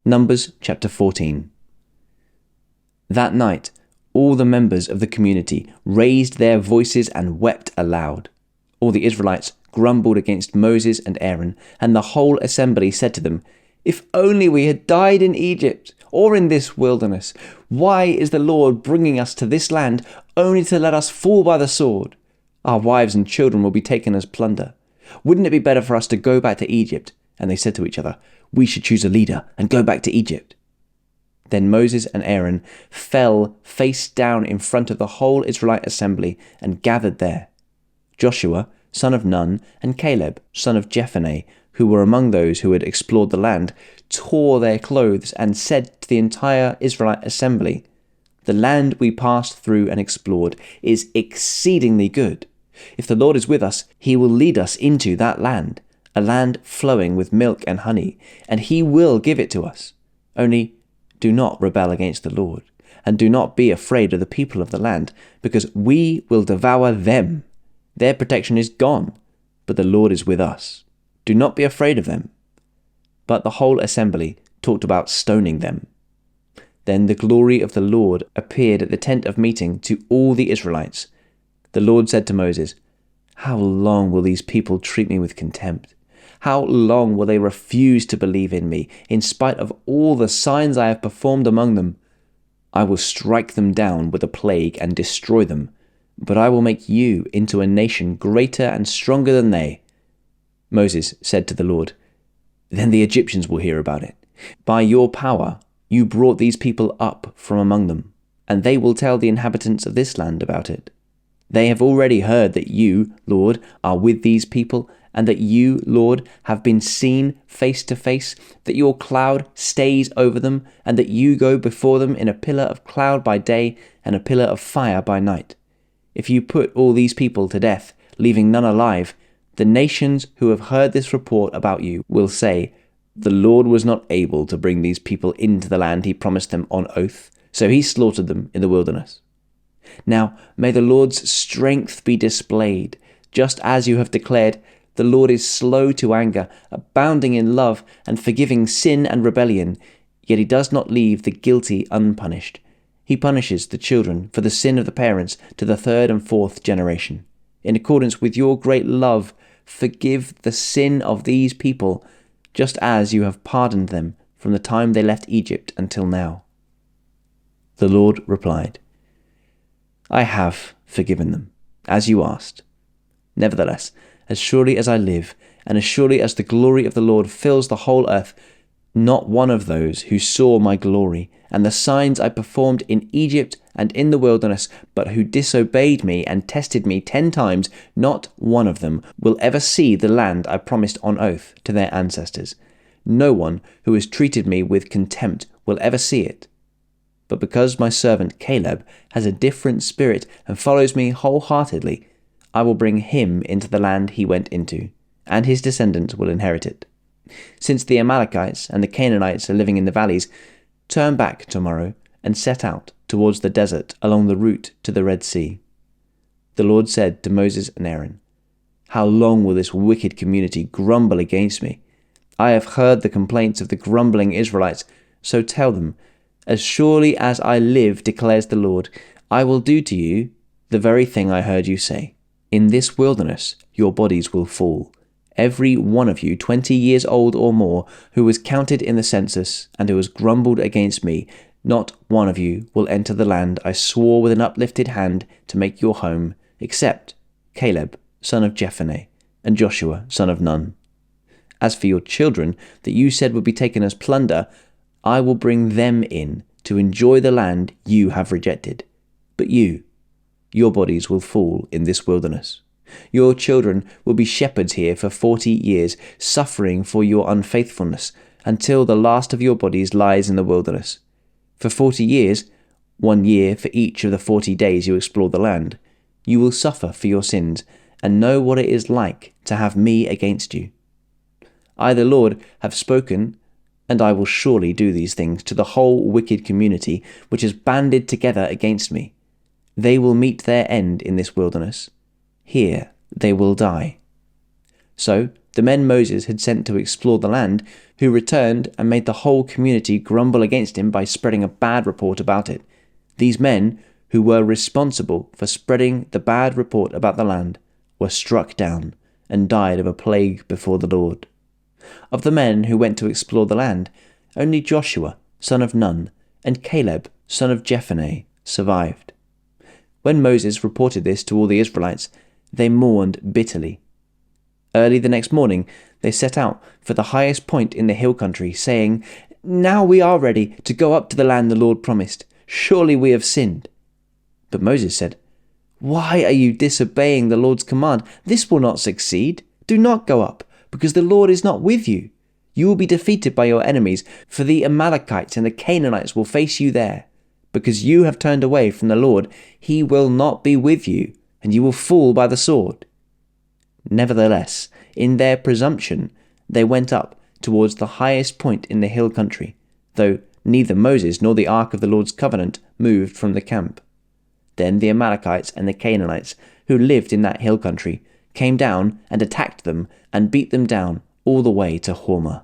Numbers chapter 14. That night, all the members of the community raised their voices and wept aloud. All the Israelites grumbled against Moses and Aaron, and the whole assembly said to them, "If only we had died in Egypt or in this wilderness. Why is the Lord bringing us to this land only to let us fall by the sword? Our wives and children will be taken as plunder. Wouldn't it be better for us to go back to Egypt?" And they said to each other, "We should choose a leader and go back to Egypt." Then Moses and Aaron fell face down in front of the whole Israelite assembly and gathered there. Joshua, son of Nun, and Caleb, son of Jephunneh, who were among those who had explored the land, tore their clothes and said to the entire Israelite assembly, "The land we passed through and explored is exceedingly good. If the Lord is with us, he will lead us into that land, a land flowing with milk and honey, and he will give it to us. Only do not rebel against the Lord, and do not be afraid of the people of the land, because we will devour them. Their protection is gone, but the Lord is with us. Do not be afraid of them." But the whole assembly talked about stoning them. Then the glory of the Lord appeared at the tent of meeting to all the Israelites. The Lord said to Moses, "How long will these people treat me with contempt? How long will they refuse to believe in me, in spite of all the signs I have performed among them? I will strike them down with a plague and destroy them, but I will make you into a nation greater and stronger than they." Moses said to the Lord, "Then the Egyptians will hear about it. By your power you brought these people up from among them, and they will tell the inhabitants of this land about it. They have already heard that you, Lord, are with these people, and that you, Lord, have been seen face to face, that your cloud stays over them, and that you go before them in a pillar of cloud by day and a pillar of fire by night. If you put all these people to death, leaving none alive, the nations who have heard this report about you will say, 'The Lord was not able to bring these people into the land he promised them on oath, so he slaughtered them in the wilderness.' Now may the Lord's strength be displayed, just as you have declared. The Lord is slow to anger, abounding in love, and forgiving sin and rebellion, yet he does not leave the guilty unpunished. He punishes the children for the sin of the parents to the third and fourth generation. In accordance with your great love, forgive the sin of these people, just as you have pardoned them from the time they left Egypt until now." The Lord replied, "I have forgiven them, as you asked. Nevertheless, as surely as I live, and as surely as the glory of the Lord fills the whole earth, not one of those who saw my glory and the signs I performed in Egypt and in the wilderness, but who disobeyed me and tested me 10 times, not one of them will ever see the land I promised on oath to their ancestors. No one who has treated me with contempt will ever see it. But because my servant Caleb has a different spirit and follows me wholeheartedly, I will bring him into the land he went into, and his descendants will inherit it. Since the Amalekites and the Canaanites are living in the valleys, turn back tomorrow and set out towards the desert along the route to the Red Sea." The Lord said to Moses and Aaron, "How long will this wicked community grumble against me? I have heard the complaints of the grumbling Israelites, so tell them, 'As surely as I live, declares the Lord, I will do to you the very thing I heard you say. In this wilderness your bodies will fall, every one of you 20 years old or more, who was counted in the census and who has grumbled against me. Not one of you will enter the land I swore with an uplifted hand to make your home, except Caleb, son of Jephunneh, and Joshua, son of Nun. As for your children that you said would be taken as plunder, I will bring them in to enjoy the land you have rejected. But your bodies will fall in this wilderness. Your children will be shepherds here for 40 years, suffering for your unfaithfulness, until the last of your bodies lies in the wilderness. For 40 years, 1 year for each of the 40 days you explore the land, you will suffer for your sins, and know what it is like to have me against you. I, the Lord, have spoken, and I will surely do these things to the whole wicked community which has banded together against me. They will meet their end in this wilderness. Here they will die." So the men Moses had sent to explore the land, who returned and made the whole community grumble against him by spreading a bad report about it. These men, who were responsible for spreading the bad report about the land, were struck down and died of a plague before the Lord. Of the men who went to explore the land, only Joshua, son of Nun, and Caleb, son of Jephunneh, survived. When Moses reported this to all the Israelites, they mourned bitterly. Early the next morning, they set out for the highest point in the hill country, saying, "Now we are ready to go up to the land the Lord promised. Surely we have sinned." But Moses said, "Why are you disobeying the Lord's command? This will not succeed. Do not go up, because the Lord is not with you. You will be defeated by your enemies, for the Amalekites and the Canaanites will face you there. Because you have turned away from the Lord, he will not be with you, and you will fall by the sword." Nevertheless, in their presumption, they went up towards the highest point in the hill country, though neither Moses nor the ark of the Lord's covenant moved from the camp. Then the Amalekites and the Canaanites, who lived in that hill country, came down and attacked them and beat them down all the way to Hormah.